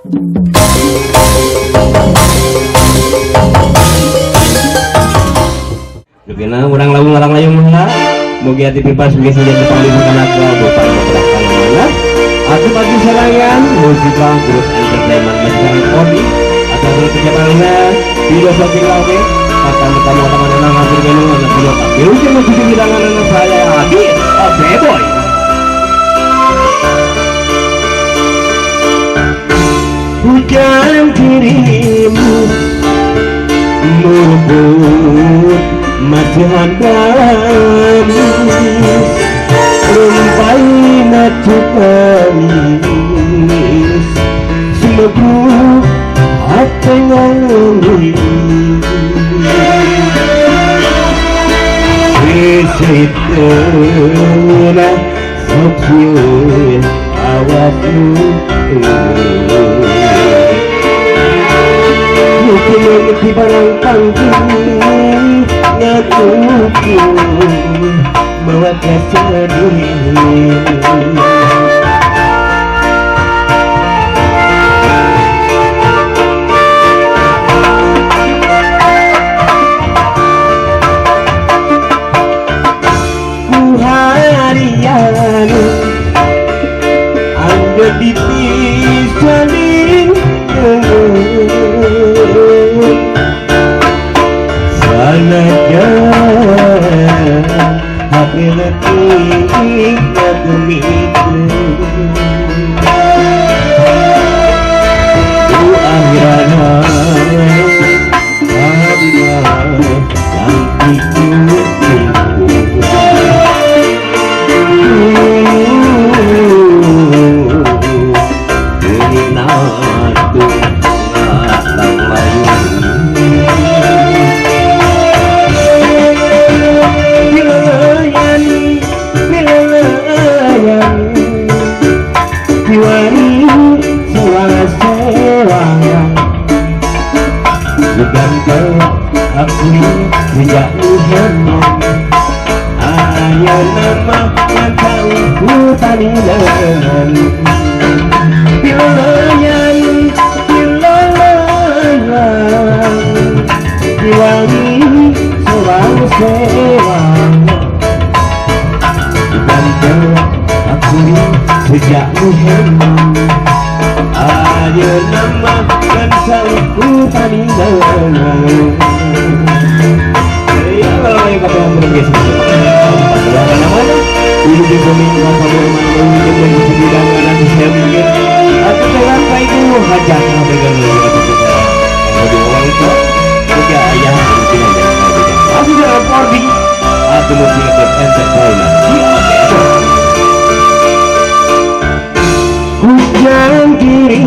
Dukena urang lawung larang layung mana mugi ati pipas mugi senjata panglima kana kula para berkah mana atuh bagi sarangan musika Gurus Entertainment Masyarakat Kodi atau kerjaannya filosofi lawe kata pertama teman nang hadir genu anak kula kabeh jeung musik hidangan anak saya Adi Boy. Hujan dirimu merebut mati handamu rumpai mati panis semebu hati ngangis Sesitera sokiun awakmu mungkin di barang panggung ngatuku bawa kesedih anda dipisahin sanajan hati letih demiku ku akhirana sejak usiamu ayah nama yang tahu ku tanilan pilayan diwangi sewang-sewang dan aku sejak usiamu ayah nama yang tahu ku tanilan ini di bumi apa bermanfaat untuk menjadi dan saya mikir atau selama itu hajat yang berguna bagi orang itu juga ayah mungkin ada masih dalam recording atau mungkin entertainment hujan kini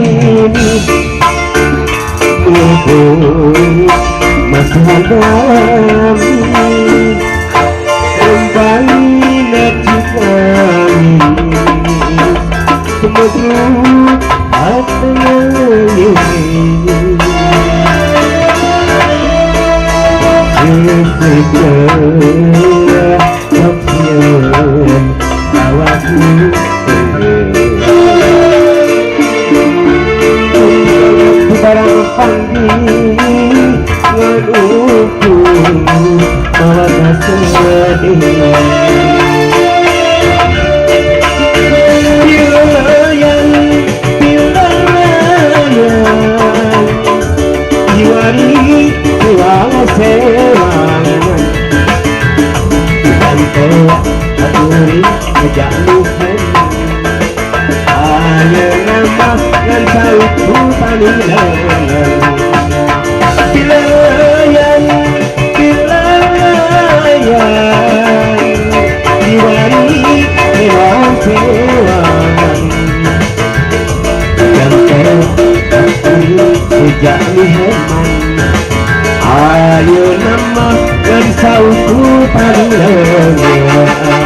masih hadam kembali najikani semeru hati sesegera kepian awakmu barang panggil nganuku bawa kesedih pilayan diwari sewang-sewang dan telah aturi sejak lupen hanya nama dan tahu ku panilan pilayan diwari sewang-sewang dan telah aturi sejak lupen ayo nama dan tahu ku panilan